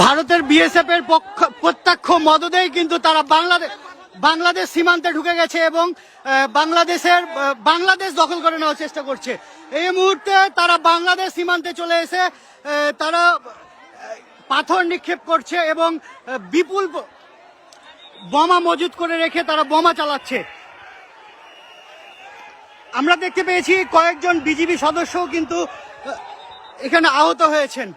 ভারতের বিএসএফ এর প্রত্যক্ষ মদদেই কিন্তু তারা বাংলাদেশ সীমান্তে ঢুকে গেছে এবং বাংলাদেশ দখল করে নেওয়ার চেষ্টা করছে। এই মুহূর্তে তারা বাংলাদেশ সীমান্তে চলে এসে তারা পাথর নিক্ষেপ করছে এবং বিপুল বোমা মজুত করে রেখে তারা বোমা চালাচ্ছে। আমরা দেখতে পেয়েছি কয়েকজন বিজিবি সদস্যও কিন্তু এখানে আহত হয়েছেন।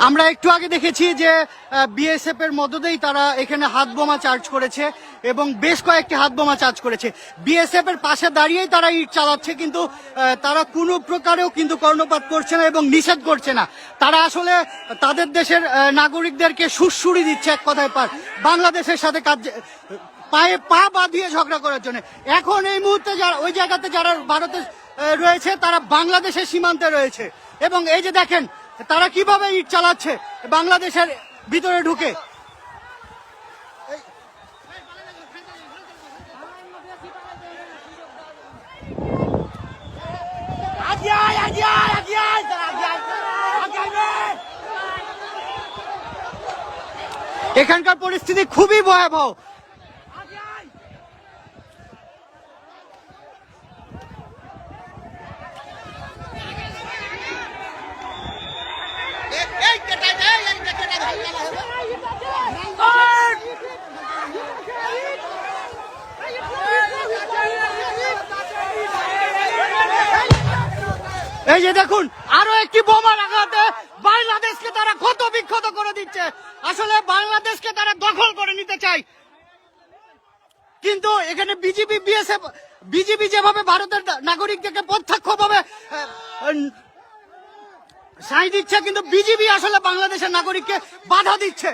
আমরা একটু আগে দেখেছি যে বিএসএফ এর মদদেই তারা এখানে হাত বোমা চার্জ করেছে এবং বেশ কয়েকটি হাত বোমা চার্জ করেছে। বিএসএফ এর পাশে দাঁড়িয়েই তারা ইট চালাচ্ছে, কিন্তু তারা কোনো প্রকারেও কিন্তু কর্ণপাত করছে না এবং নিষেধ করছে না। তারা আসলে তাদের দেশের নাগরিকদেরকে সুড়সুড়ি দিচ্ছে এক কথায় বাংলাদেশের সাথে পায়ে পা বাঁধিয়ে ঝগড়া করার জন্য। এখন এই মুহূর্তে যারা ওই জায়গাতে যারা ভারতে রয়েছে তারা বাংলাদেশের সীমান্তে রয়েছে এবং এই যে দেখেন তারা কিভাবে ইট চালাচ্ছে বাংলাদেশের ভিতরে ঢুকে। এখানকার পরিস্থিতি খুবই ভয়াবহ। এই যে দেখুন আরো একটি বোমার আঘাতে বাংলাদেশকে তারা ক্ষত বিক্ষত করে দিচ্ছে। আসলে বাংলাদেশকে তারা দখল করে নিতে চায়, কিন্তু এখানে বিজিবি যেভাবে ভারতের নাগরিকদেরকে প্রত্যক্ষভাবে সাই দিচ্ছে, কিন্তু বিজিবি আসলে বাংলাদেশের নাগরিককে বাধা দিচ্ছে।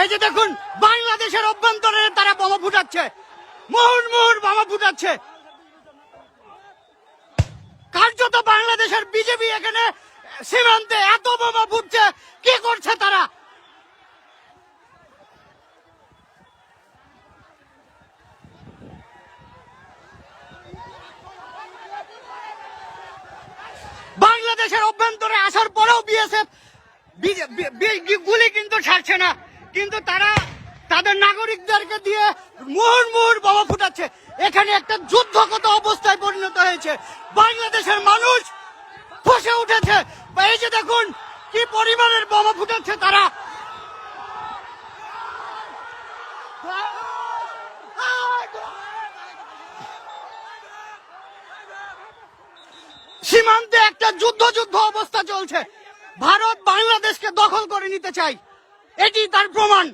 এই যে দেখুন বাংলাদেশের অভ্যন্তরে তারা বোমা ফুটাচ্ছে, মুহুর্মুহুর বোমা ফুটাচ্ছে। কার্যত বাংলাদেশের বিজেপি এখানে সীমান্তে এত বোমা ফুটছে, কি করছে তারা? বাংলাদেশের অভ্যন্তরে আসার পরেও বিএসএফ গুলি কিন্তু ছাড়ছে না, কিন্তু তারা তাদের নাগরিকদেরকে দিয়ে মুহুর্মুহুর বোমা ফুটাচ্ছে। এখানে একটা যুদ্ধগত অবস্থায় পরিণত হয়েছে। বাংলাদেশের মানুষ ফসে উঠেছে। এই যে দেখুন কি পরিমাণের বোমা ফুটাচ্ছে তারা। সীমান্তে একটা যুদ্ধ অবস্থা চলছে। ভারত বাংলাদেশকে দখল করে নিতে চায়, এটি তার প্রমাণ।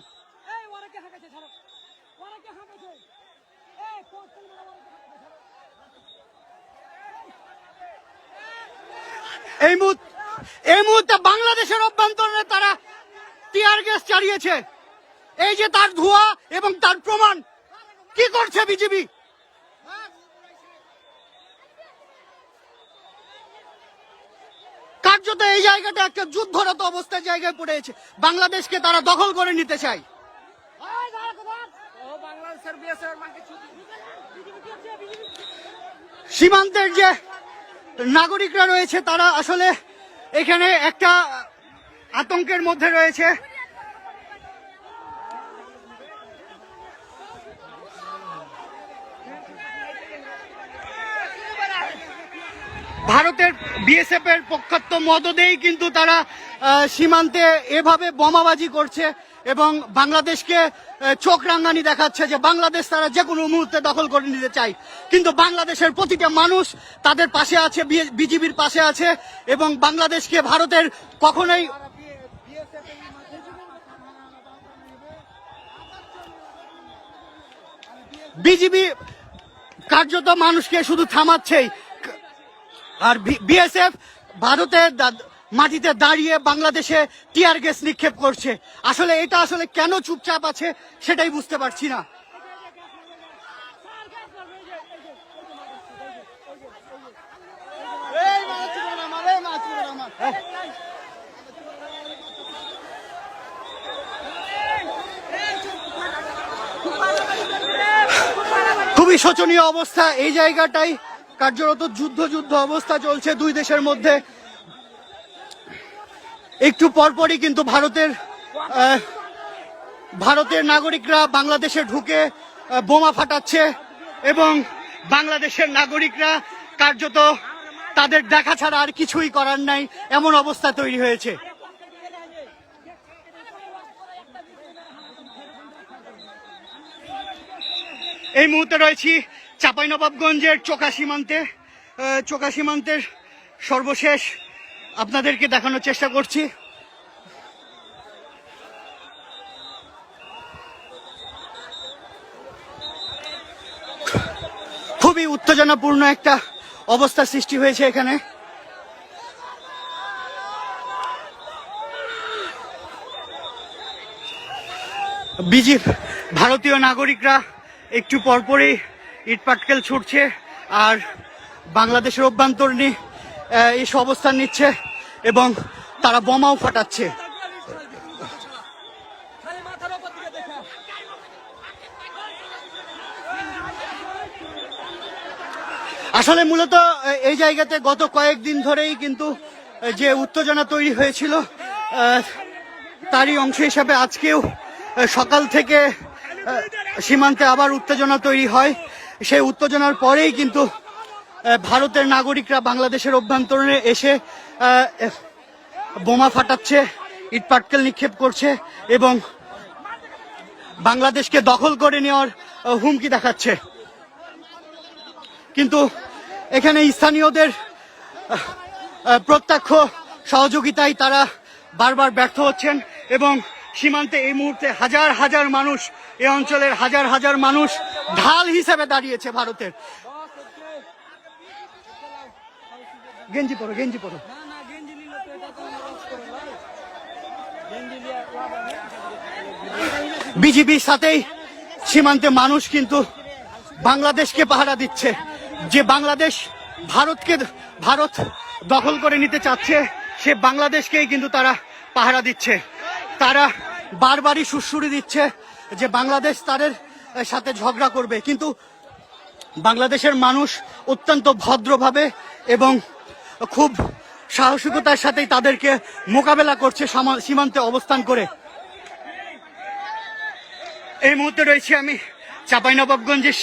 এই মুহূর্তে বাংলাদেশের অভ্যন্তরে তারা টিয়ার গ্যাস চালিয়েছে। এই যে তার ধোঁয়া এবং তার প্রমাণ। কি করছে বিজেপি? কার্যত এই জায়গাটা একটা যুদ্ধরত অবস্থায় জায়গায় পড়েছে। বাংলাদেশকে তারা দখল করে নিতে চায়। সীমান্তের যে নাগরিকরা রয়েছে তারা আসলে এখানে একটা আতঙ্কের মধ্যে রয়েছে। ভারতের বিএসএফ এর পক্ষাত্ম মদদেই কিন্তু তারা সীমান্তে এভাবে বোমাবাজি করছে এবং বাংলাদেশকে চোখ রাঙানি দেখাচ্ছে যে বাংলাদেশ তারা যে কোনো মুহূর্তে দখল করে নিতে চায়। কিন্তু বাংলাদেশের প্রতিটা মানুষ তাদের পাশে আছে, বিজিবির পাশে আছে এবং বাংলাদেশকে ভারতের কখনোই বিজিবি কার্যত মানুষকে শুধু থামাচ্ছেই, আর বিএসএফ ভারতের মাটিতে দাঁড়িয়ে বাংলাদেশে টিয়ার গ্যাস নিক্ষেপ করছে। আসলে এটা আসলে কেন চুপচাপ আছে সেটাই বুঝতে পারছি না। খুবই শোচনীয় অবস্থা এই জায়গাটাই, কার্যরত যুদ্ধ অবস্থা চলছে দুই দেশের মধ্যে। একটু পরপরই কিন্তু ভারতের নাগরিকরা বাংলাদেশে ঢুকে বোমা ফাটাচ্ছে এবং বাংলাদেশের নাগরিকরা কার্যত তাদের দেখা ছাড়া আর কিছুই করার নাই, এমন অবস্থা তৈরি হয়েছে। এই মুহূর্তে রয়েছি চাঁপাইনবাবগঞ্জের চোকা সীমান্তের সর্বশেষ আপনাদেরকে দেখানোর চেষ্টা করছি। খুবই উত্তেজনাপূর্ণ একটা অবস্থা সৃষ্টি হয়েছে এখানে। ভারতীয় নাগরিকরা একটু পরপরই ইটপাটকেল ছুটছে আর বাংলাদেশের অভ্যন্তরীণ এসে অবস্থান নিচ্ছে এবং তারা বোমাও ফাটাচ্ছে। আসলে মূলত এই জায়গাতে গত কয়েকদিন ধরেই কিন্তু যে উত্তেজনা তৈরি হয়েছিল তারই অংশ হিসাবে আজকেও সকাল থেকে সীমান্তে আবার উত্তেজনা তৈরি হয়। সেই উত্তেজনার পরেই কিন্তু ভারতের নাগরিকরা বাংলাদেশের অভ্যন্তরে এসে বোমা ফাটাচ্ছে, ইটপাটকেল নিক্ষেপ করছে এবং বাংলাদেশকে দখল করে নেওয়ার হুমকি দেখাচ্ছে। কিন্তু এখানে স্থানীয়দের প্রত্যক্ষ সহযোগিতায় তারা বারবার ব্যর্থ হচ্ছেন এবং সীমান্তে এই মুহূর্তে হাজার মানুষ, এই অঞ্চলের হাজার মানুষ ঢাল হিসেবে দাঁড়িয়েছে ভারতের। গেঞ্জি পরো। বিজিবির সাথেই সীমান্তে মানুষ কিন্তু বাংলাদেশকে পাহারা দিচ্ছে। যে বাংলাদেশ ভারত দখল করে নিতে চাচ্ছে, সে বাংলাদেশকেই কিন্তু তারা পাহারা দিচ্ছে। তারা বারবারই সুড়সুড়ি দিচ্ছে যে বাংলাদেশ তাদের সাথে ঝগড়া করবে, কিন্তু বাংলাদেশের মানুষ অত্যন্ত ভদ্রভাবে এবং খুব সাহসিকতার সাথেই তাদেরকে মোকাবেলা করছে সীমান্তে অবস্থান করে। এই মুহূর্তে রয়েছি আমি চাঁপাইনবাবগঞ্জের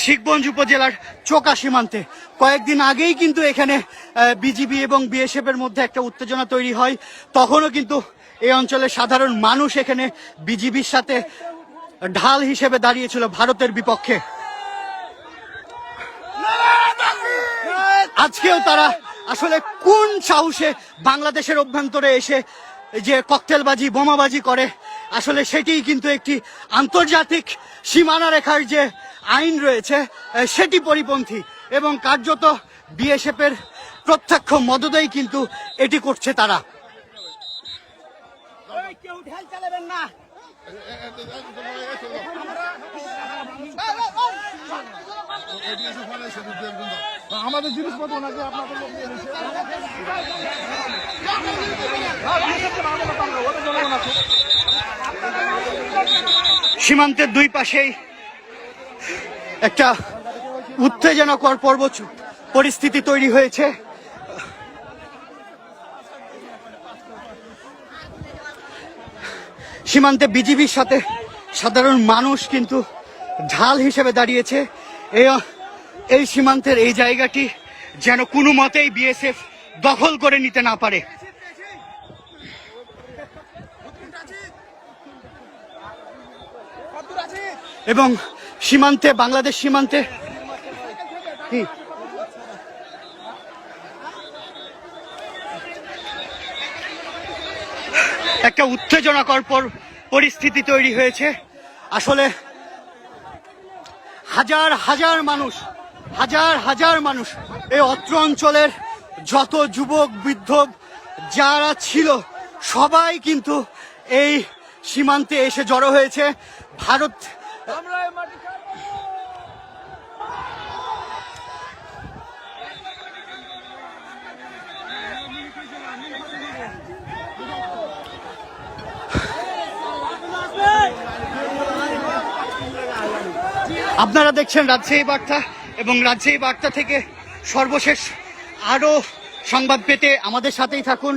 শিখগঞ্জ উপজেলার চোকা সীমান্তে। কয়েকদিন আগেই কিন্তু এখানে বিজিবি এবং বিএসএফ এর মধ্যে একটা উত্তেজনা তৈরি হয়। তখনও কিন্তু এই অঞ্চলের সাধারণ মানুষ এখানে বিজিবির সাথে ঢাল হিসেবে দাঁড়িয়েছিল ভারতের বিপক্ষে। আজকেও তারা আসলে কোন সাহসে বাংলাদেশের অভ্যন্তরে এসে যে ককটেলবাজি, বোমাবাজি করে, আসলে সেটিই কিন্তু একটি আন্তর্জাতিক সীমানা রেখার যে আইন রয়েছে সেটি পরিপন্থী এবং কার্যত বিএসএফ এর প্রত্যক্ষ মদদেই কিন্তু এটি করছে তারা। আমাদের জিনিসপত্র নাকি আপনাদের সীমান্তের দুই পাশেই একটা উত্তেজনাকর পরিস্থিতি তৈরি হয়েছে। সীমান্তে বিজিবির সাথে সাধারণ মানুষ কিন্তু ঢাল হিসেবে দাঁড়িয়েছে। এই সীমান্তের এই জায়গাটি যেন কোনো মতেই বিএসএফ দখল করে নিতে না পারে। এবং সীমান্তে, বাংলাদেশ সীমান্তে একটা উত্তেজনাকর পরিস্থিতি তৈরি হয়েছে। আসলে হাজার মানুষ এই অত্র অঞ্চলের যত যুবক বৃদ্ধ যারা ছিল সবাই কিন্তু এই সীমান্তে এসে জড়ো হয়েছে। ভারত আপনারা দেখছেন রাজশাহী বার্তা এবং রাজশাহী বার্তা থেকে সর্বশেষ আরো সংবাদ পেতে আমাদের সাথেই থাকুন।